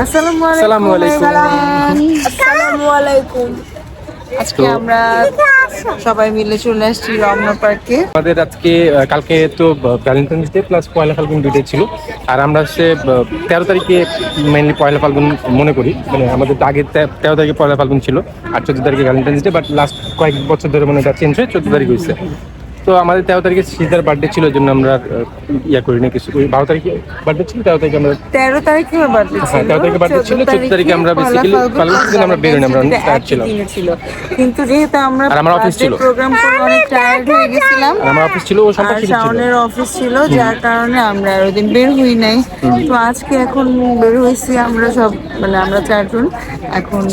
আসসালামু আলাইকুম। আজকে আমরা সবাই মিলে চলে আসছি রমনা পার্কে। আমাদের আজকে কালকে তো ভ্যালেন্টাইন্স ডে প্লাস পয়লা ফাল্গুন দুইটাই ছিল, আর আমরা হচ্ছে 13 তারিখে মেইনলি পয়লা ফাল্গুন মনে করি। মানে আমাদের আগে 13 তারিখে পয়লা ফাল্গুন ছিল আর 14 তারিখে ভ্যালেন্টাইন্স ডে, বাট লাস্ট কয়েক বছর ধরে মানে এটা চেঞ্জ হয়ে 14 তারিখ হয়েছে। তো আমাদের 13 তারিখে সিজার বার্থডে ছিল, এই জন্য আমরা ইয়া করি না কিছু। 12 তারিখে বার্থডে ছিল, 13 তারিখে আমরা 13 তারিখে বার্থডে ছিল। হ্যাঁ 13 তারিখে বার্থডে ছিল, 14 তারিখে আমরা বেসিক্যালি ফাল্গুন আমরা বের হই না, আমরা টায়ার্ড ছিল। কিন্তু যেহেতু আমরা আমার অফিস ছিল, প্রোগ্রাম করে অনেক টায়ার্ড হয়ে গেছিলাম, আমার অফিস ছিল, ও সম্পর্কে ছিল, শাওনের অফিস ছিল, যার কারণে আমরা ওই দিন বের হই নাই। তো আজকে এখন বের হইছি আমরা সব, মানে আমরা চারজন। এখন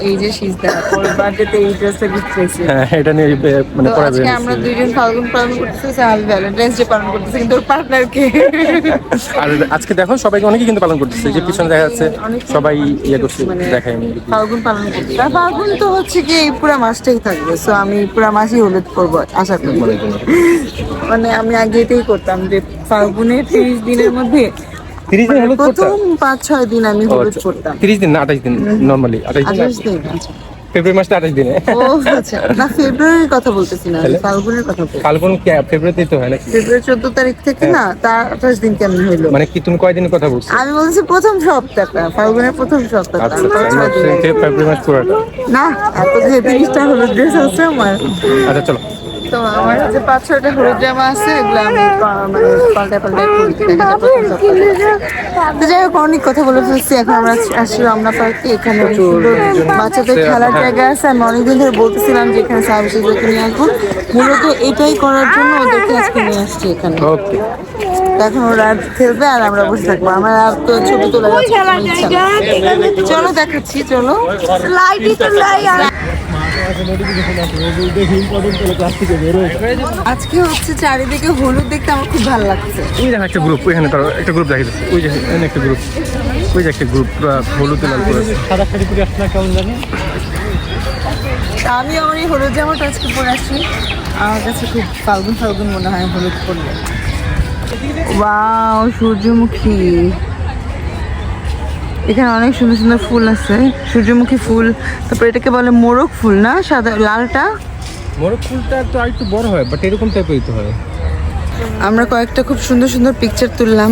এই যে সিজদা ওর বার্থডেতে এই ড্রেসটা গিফট পেয়েছি। হ্যাঁ এটা নিয়ে মানে পড়া আজকে আমরা দুইজন ফাল্গুন পালন করতেছি, আর ভ্যালেন্টাইন্স ডে পালন করতেছি, কিন্তু ওর পার্টনার কে। আর আজকে দেখো সবাইকে অনেকেই কিন্তু পালন করতেছে, যে পিছনে দেখা যাচ্ছে সবাই ইয়ে করছে, দেখায় ফাল্গুন পালন করতেছে। আর ফাল্গুন তো হচ্ছে কি এই পুরো মাসটাই থাকবে, সো আমি পুরো মাসই হলুদ করবো আশা করি। মানে আমি আগে এটাই করতাম যে ফাল্গুনের 30 দিনের মধ্যে 30 দিন হলুদ করতাম, প্রথম 5-6 দিন আমি হলুদ করতাম। 30 দিন না 28 দিন নরমালি, 28 দিন। আচ্ছা ফেব্রুয়ারি মাসটা 28 দিনে। ও আচ্ছা, না ফেব্রুয়ারির কথা বলতেছি না, ফাল্গুনের কথা বলছি। ফাল্গুন কি ফেব্রুয়ারিতেই তো হয় নাকি? ফেব্রুয়ারি 14 তারিখ থেকে না, তার 28 দিন কেমন হইলো? মানে কি তুমি কয়দিনের কথা বলছো? আমি বলছি প্রথম সপ্তাহটা, ফাল্গুনের প্রথম সপ্তাহটা। আচ্ছা ফেব্রুয়ারি মাস পুরোটা না, এত যে 30টা হলুদ ড্রেস আছে আমার। আচ্ছা চলো। তো আমার যে 5-6টা হলুদ জামা আছে, এগুলো আমি মানে পাল্টায় পরি। তো যাই হোক, অনেক কথা বলে ফেলছি। এখন আমরা আসছি রমনা পার্কে। এখানে বাচ্চাদের খেলার জায়গা আছে। আমি অনেকদিন ধরে বলতেছিলাম যে এখানে সার্ভিসেসকে নিয়ে আসবো, মূলত এটাই করার জন্য ওদেরকে আজকে নিয়ে আসছি এখানে। ওকে, এখন ওরা খেলবে আর আমরা বসে থাকবো। আমার আর তো ছবি তোলা যাচ্ছে, চলো দেখাচ্ছি, চলো। আজকে হচ্ছে চারিদিকে হলুদ দেখতে আমার খুব ভালো লাগছে। ওই দেখো একটা গ্রুপ, ওইখানে তার একটা গ্রুপ দেখা যাচ্ছে, ওই যে এখানে একটা গ্রুপ, ওই যে একটা গ্রুপ হলুদ লাল করে সাদা শাড়ি পরে আসছে না, কেমন জানি। আমি আমার এই হলুদ জামাটা আজকে পরে আসছি, আমার কাছে খুব ফাল্গুন ফাল্গুন মনে হয় হলুদ পরলে। ওয়াও, সূর্যমুখী। এখানে অনেক সুন্দর সুন্দর ফুল আছে, সূর্যমুখী ফুল। তারপর এটাকে বলে মোরগ ফুল না, সাদা লালটা? মোরগ ফুলটা তো আরেকটু বড় হয়, বাট এরকম টাইপেরই তো হয়। আমরা কয়েকটা খুব সুন্দর সুন্দর পিকচার তুললাম।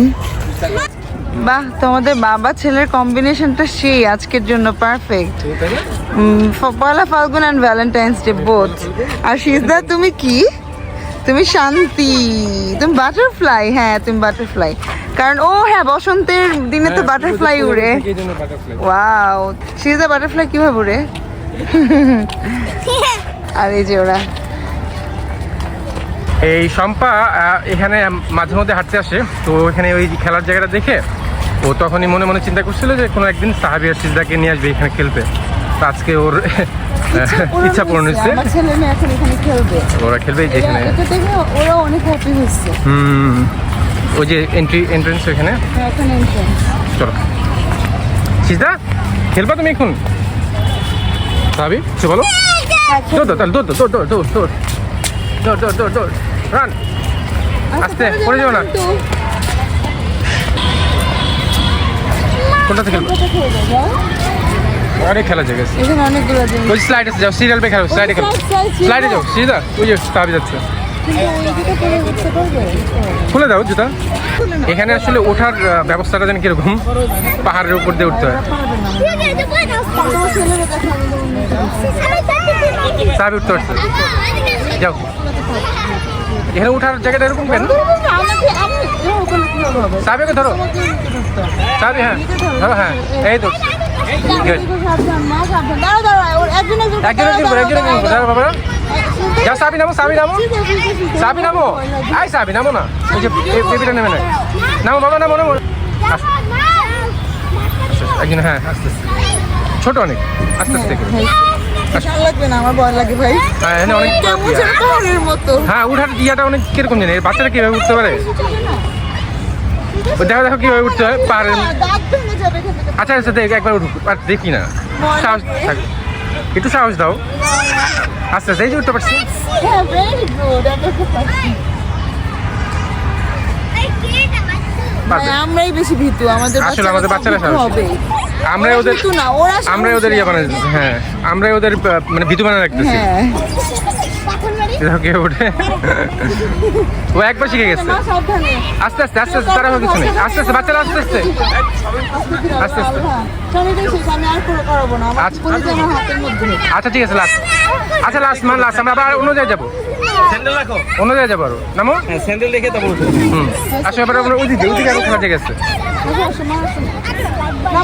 বাহ, তোমাদের বাবা ছেলের কম্বিনেশনটা সেই আজকের জন্য পারফেক্ট। পয়লা ফাল্গুন অ্যান্ড ভ্যালেন্টাইন্স ডে বোথ। আর সিজদা তুমি কি? তুমি শান্তি, তুমি বাটারফ্লাই। হ্যাঁ তুমি বাটারফ্লাই, কারণ ও হ্যাঁ বসন্তের দিনে তো বাটারফ্লাই উড়ে। ওয়াও, সিজদা বাটারফ্লাই কিভাবে উড়ে? আর এই যে ওরা, এই শম্পা এখানে মাঝে মধ্যে হাঁটতে আসে, তো এখানে ওই খেলার জায়গাটা দেখে ও তখনই মনে মনে চিন্তা করছিল যে কোনো একদিন সাহাবী আর সিজদাকে নিয়ে আসবে এখানে খেলতে। তো আজকে ওর ইচ্ছা পূরণ হয়েছে, ছেলে মেয়ে এখন এখানে খেলবে, ওরা খেলবে যেখানে। এটা দেখে ওরা অনেক হ্যাপি হচ্ছে। ওই যে এন্ট্রেন্স ওইখানে। চলো সিজদা, খেলবা তুমি এখন? সাহাবী কিছু বলো। দৌড় রান, আস্তে পড়ে যাও না। কোনটাতে খেলবো? অনেক খেলা জায়গা আছে, ওই স্লাইডে যাও, সিরিয়াল পে খেলো, স্লাইডে খেলো, স্লাইডে যাও সিজদা। ওই যে সাহাবী যাচ্ছে, খুলে দাও জুতা। এখানে আসলে ওঠার ব্যবস্থাটা যেন কিরকম, পাহাড়ের উপর দিয়ে উঠতে হয়। সাহাবী উঠতে পারছে, যাও। এখানে উঠার জায়গাটা এরকম কেন? সাহাবীকে ধরো, সাহাবী হ্যাঁ ধরো, হ্যাঁ এই তো বাবা। যাও সাহাবী নামো, সাহাবী নামো, সাহাবী নামো, আই সাহাবী নামো না, ওই যে বেবিটা নেমে না, নামো বাবা, নামো নামো। একদিন হ্যাঁ আস্তে আস্তে, ছোট অনেক, আস্তে আস্তে লাগবে না, আমার ভয় লাগে ভাই। হ্যাঁ অনেক, হ্যাঁ উঠার ইয়াটা অনেক কিরকম জানি, বাচ্চারা কিভাবে উঠতে পারে। দেখো দেখো কিভাবে উঠতে হয় পাহাড়ের। আচ্ছা আচ্ছা দেখ, একবার উঠুক, আর দেখি না, সাহস থাক, একটু সাহস দাও, আস্তে আস্তে। এই যে উঠতে পারছি। আমরাই বেশি ভীতু, আমাদের আসলে আমাদের বাচ্চারা হবে। আমরা ওদের ভীতু না, ওরা আমরা ওদের ইয়ে বানাই দিচ্ছি, হ্যাঁ আমরা ওদের মানে ভীতু বানায় রাখতেছি। হ্যাঁ ওকে ওঠে ও একবার শিখে গেছে। মা সাবধানে আস্তে আস্তে আস্তে আস্তে তারা কিছু নেই, আস্তে আস্তে বাচ্চারা আস্তে আস্তে আস্তে আস্তে। আমি আর করে করাবো না, আমার আচ্ছা। বলে যে আমার হাতের মধ্যে। আচ্ছা ঠিক আছে লাস্ট, আচ্ছা লাস্ট মান লাস্ট, আমরা আবার অন্য জায়গায় যাবো, স্যান্ডেল রাখো। অন্য জায়গায় যাবো আরো নামো। হ্যাঁ স্যান্ডেল রেখে তারপর উঠো। আসলে এবার আমরা ওইদিকে আরো খেলা জায়গা আছে,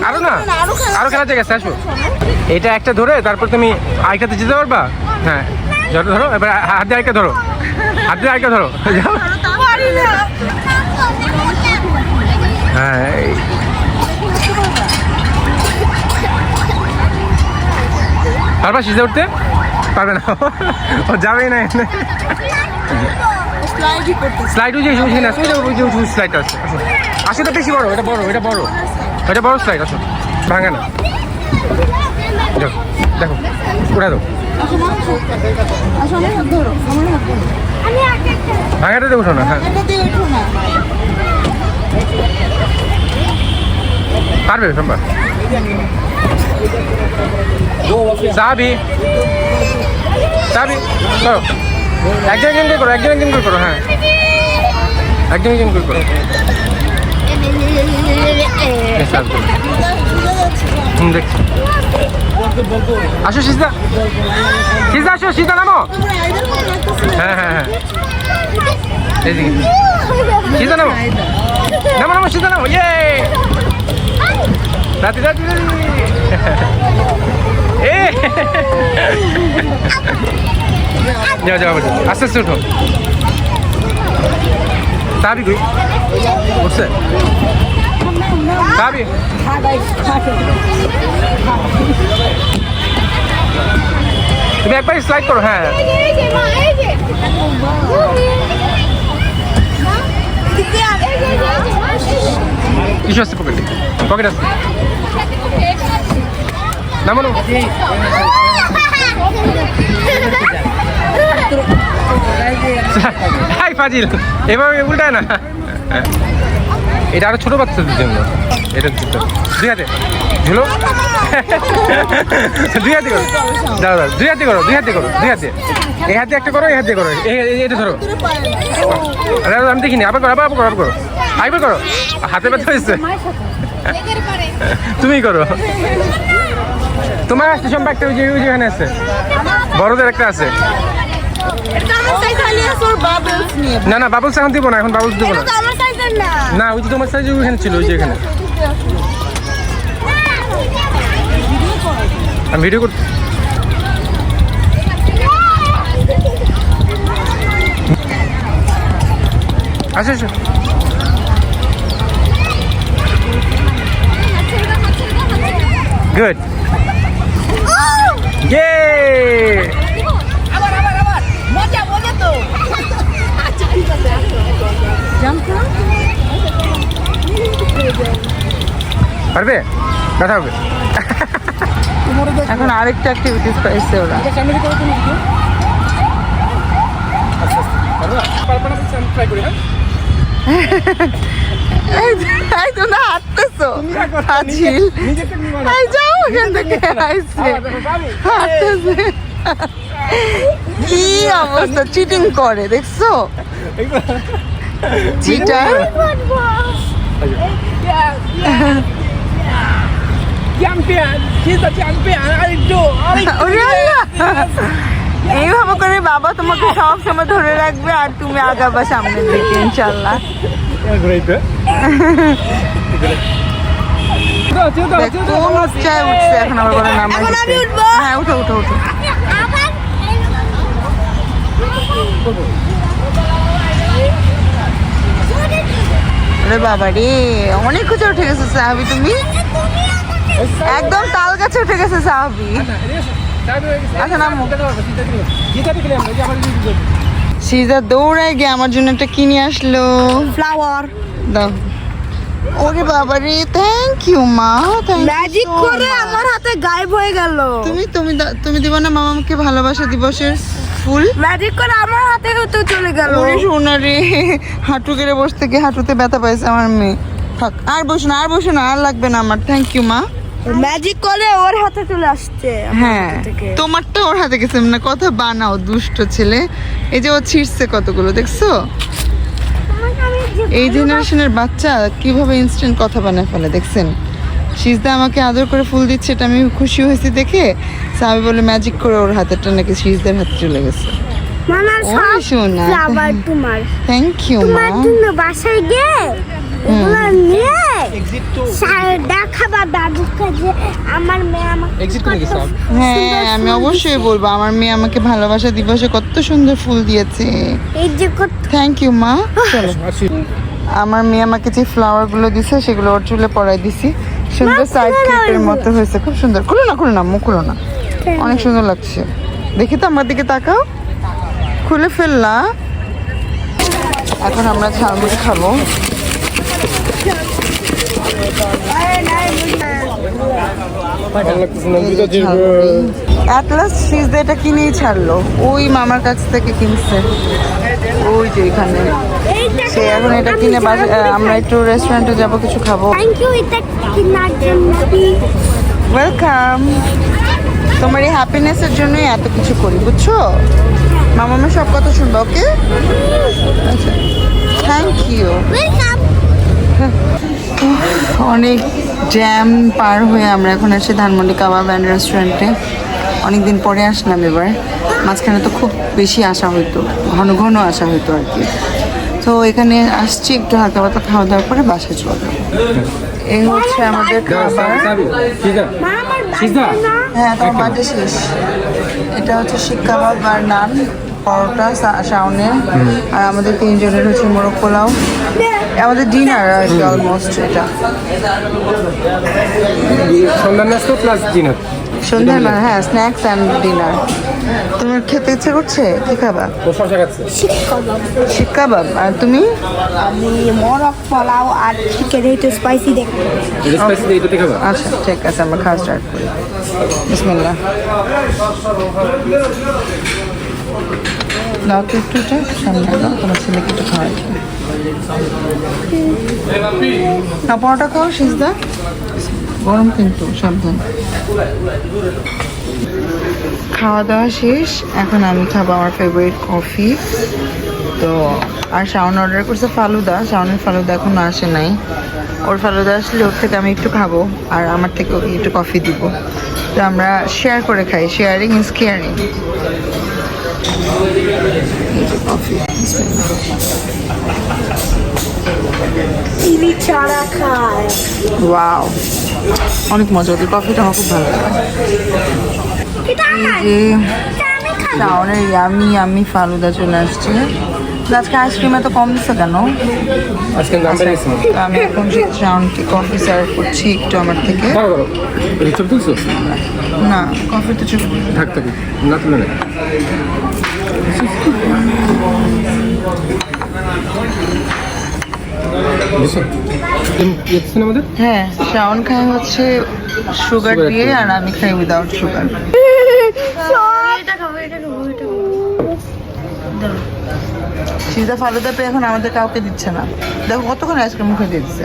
আরো না আরো খেলা জায়গা আছে, আসো। এটা একটা ধরে তারপর তুমি আরেকটাতে যেতে পারবা। হ্যাঁ ধরো ধরো, এবার হাত দিয়ে আরেকটা ধরো, হাত দিয়ে আরেকটা ধরো, যাও। হ্যাঁ পারবা সিজে উঠতে? পারবে না, ও যাবেই না এখানে। স্লাইড ওই যে ওইখানে আছে, ওই যে স্লাইডটা আছে। আসো তো বেশি বড়, এটা বড়, এটা বড়, এটা বড় স্লাইড। আসো ভাঙা না, দেখো দেখো উড়া দাও, ভাঙাটা দেখো না। হ্যাঁ পারবে সম্ভব। সাবি সাবি করো, একজন একজন করে করো, একজন একজন করে করো। হ্যাঁ একজন একজন করে করো। দেখছি আসো সিজদা, সিজদা আসো, সিজদা নামো। হ্যাঁ হ্যাঁ হ্যাঁ এইদিকে সিজদা নামো, নামো নামো সিজদা নামো। ইয়ে রাতি রাতি রাতি এ যাও যাও আস্তে আস্তে উঠো। সাবি কই উঠছে? সাবি তুমি একবার স্লাইড করো। হ্যাঁ কিছু আসছে পকেটে, পকেট আসছে নামো নামো। হাই ফাজিল, এভাবে উল্টায় না, এটা আরো ছোট বাচ্চাদের জন্য। এটা দুই হাতে ঝুলো, দুই হাতে করো, দাঁড়া দাঁড়া, দুই হাতে করো, দুই হাতে করো, দুই হাতে, এই হাতে একটা করো, এই হাতে করো, এটা ধরো। আমি দেখিনি, আবার করো, আবার করো, আবার করো, আবার করো, হাতে ব্যথা হয়েছে, তুমি করো। তোমার আসতে সম্ভব একটা, ওই যে ওইখানে আছে, বড়দের একটা আছে। না না বাবলস এখন দিব না, এখন বাবলস দিব না। না ওই যে তোমার সাইজে ওইখানে ছিল, ওই যে এখানে। আমি ভিডিও করতে আসো আসো। গুড ইয়ে পারবে, ব্যথা হবে। এখন আরেকটা অ্যাক্টিভিটিস পাইছে ওরা। এই তোমরা হাঁটতেছো ফাজিল, এই যাও এখান থেকে, আইছে হাঁটতেছে। কি অবস্থা, চিটিং করে দেখছো, চিটার। এইভাবে করে বাবা তোমাকে সব সময় ধরে রাখবে আর তুমি আগাবা সামনের দিকে ইনশাল্লাহ। কোন উচ্চায় উঠছে, এখন আবার বলে নাম। হ্যাঁ উঠো উঠো উঠো। আরে বাবা রে, অনেক কিছু উঠে গেছে সাহাবি, তুমি একদম তাল গাছে উঠে গেছে সাহাবি। আচ্ছা নামো। সিজা দৌড়ায় গিয়ে আমার জন্য একটা কিনে আসলো ফ্লাওয়ার। দাও। ওরে বাবা রে, থ্যাংক ইউ মা, ম্যাজিক করে আমার হাতে গায়েব হয়ে গেল। তুমি দিবা না মামাকে ভালোবাসা দিবসের ফুল? ম্যাজিক করে আমার হাতে হতে চলে গেল। ওরে সোনা রে, হাঁটু কেড়ে বসতে গিয়ে হাঁটুতে ব্যথা পাইছে আমার মেয়ে। থাক আর বসো না, আর বসো না, আর লাগবে না আমার। থ্যাংক ইউ মা। ম্যাজিক করে ওর হাতে চলে আসছে হ্যাঁ তোমারটা ওর হাতে গেছে না, কথা বানাও দুষ্ট ছেলে। এই যে ও ছিঁড়ছে কতগুলো দেখছো। এই জেনারেশনের বাচ্চা কিভাবে ইনস্ট্যান্ট কথা বানায় ফেলে দেখছেন। সিজদা আমাকে আদর করে ফুল দিচ্ছে, এটা আমি খুশি হয়েছি দেখে। সাবি বলে ম্যাজিক করে ওর হাতেরটা নাকি সিজদার হাতে চলে গেছে। মামা ওই শোনা, আবার তোমার থ্যাংক ইউ মা। তোমার জন্য বাসায় গিয়ে এগুলো নিয়ে দেখাবা দাদুকে যে আমার মেয়ে আমাকে এক্সিট করে গেছে হ্যাঁ আমি অবশ্যই বলবো, আমার মেয়ে আমাকে ভালোবাসা দিবসে কত সুন্দর ফুল দিয়েছে। এই যে কত থ্যাংক ইউ মা। চলো, আমার মেয়ে আমাকে যে ফ্লাওয়ার গুলো দিছে সেগুলো ওর চুলে পরাই দিছি। সুন্দর সাইড ক্লিপের মতো হয়েছে, খুব সুন্দর। খুলো না মুখ খুলো না, অনেক সুন্দর লাগছে। দেখি তো আমার দিকে তাকাও, খুলে ফেললা। এখন আমরা ঝালমুড়ি খাবো। অ্যাটলাস সিজদা এটা কিনেই ছাড়লো, ওই মামার কাছ থেকে কিনছে, ওই যে এখানে। সে এখন এটা কিনে আমরা একটু রেস্টুরেন্টে যাব, কিছু খাবো। থ্যাংক ইউ এটা কেনার জন্য। ওয়েলকাম। তোমার এই হ্যাপিনেসের জন্যই এত কিছু করি, বুঝছো। মামা সব কথা শুনবা, ওকে? আচ্ছা, থ্যাংক ইউ। ওয়েলকাম। অনেক জ্যাম পার হয়ে আমরা এখন আসছি ধানমন্ডি কাবাব অ্যান্ড রেস্টুরেন্টে। অনেকদিন পরে আসলাম এবার, মাঝখানে তো খুব বেশি আসা হইতো, ঘন ঘন আসা হইতো আর কি। তো এখানে আসছি একটু হালকা পাতা খাওয়া দাওয়ার পরে বাসায় চলে যাবো। এই হচ্ছে আমাদের খাবার। হ্যাঁ তোমার বাজে শেষ। এটা হচ্ছে শিক কাবাব আর নান, পরোটা, শাওনের, আর আমাদের তিনজনের হচ্ছে মোরগ পোলাও। আমাদের ডিনার আর কি অলমোস্ট এটা। সন্ধ্যার নাস্তা প্লাস ডিনার। সন্ধ্যার মানে হ্যাঁ, স্ন্যাক্স অ্যান্ড ডিনার। তোমার খেতে ইচ্ছে করছে, কি খাবা? ও শশা খাচ্ছে। শিক কাবাব। আর তুমি? আমি মোরগ পোলাও আর চিকেন একটু স্পাইসি দেখবো। এটা স্পাইসি এইটাতে খাবা? আচ্ছা ঠিক আছে, আমরা খাওয়া স্টার্ট করি। বিসমিল্লাহ। দাও তো একটু এটা সামনে দাও, তোমার ছেলেকে একটু খাওয়াই। না পরোটা খাও সিজদা, গরম কিন্তু, সাবধান। খাওয়া দাওয়া শেষ, এখন আমি খাবো আমার ফেভারিট কফি। তো আর শাওন অর্ডার করছে ফালুদা, শাওনের ফালুদা এখনো আসে নাই। ওর ফালুদা আসলে ওর থেকে আমি একটু খাবো, আর আমার থেকে ওকে একটু কফি দিব। তো আমরা শেয়ার করে খাই, শেয়ারিং ইজ কেয়ারিং। কফি চিনি ছাড়া খায়। ওয়াও, অনেক মজা হতো, কফিটা আমার খুব ভালো লাগে। এটা আমার, এই যে এটা আমি খাবো। শাওনের ইয়ামি ফালুদা চলে আসছে। আজকে আইসক্রিম এত কম দিচ্ছে কেন? আজকে নাম্বার গেছে তো আমি এখন শাওনকে কফি সার্ভ করছি একটু আমার থেকে। করো এটা ছবি তুলছো? না, কফি তো চুপ। থাক থাক, না তুলে না। আমাদের হ্যাঁ, শাওন খায় হচ্ছে সুগার দিয়ে, আর আমি খাই উইদাউট সুগার। এটা খাবো, এটা খাবো, এটা খাবো। সিজা ফালুদা পেয়ে এখন আমাদের কাউকে দিচ্ছে না। দেখো কতক্ষণ আইসক্রিম মুখে দিয়ে দিচ্ছে,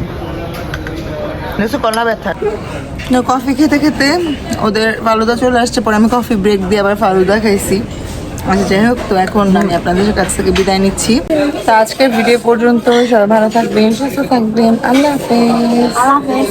দেখছো কলা ব্যথা। কফি খেতে খেতে ওদের ফালুদা চলে আসছে, পরে আমি কফি ব্রেক দিয়ে আবার ফালুদা খাইছি। আচ্ছা যাই হোক, তো এখন আমি আপনাদের কাছ থেকে বিদায় নিচ্ছি। তো আজকের ভিডিও পর্যন্ত, সবাই ভালো থাকবেন, সুস্থ থাকবেন, আল্লাহ হাফেজ। আল্লাহ হাফেজ।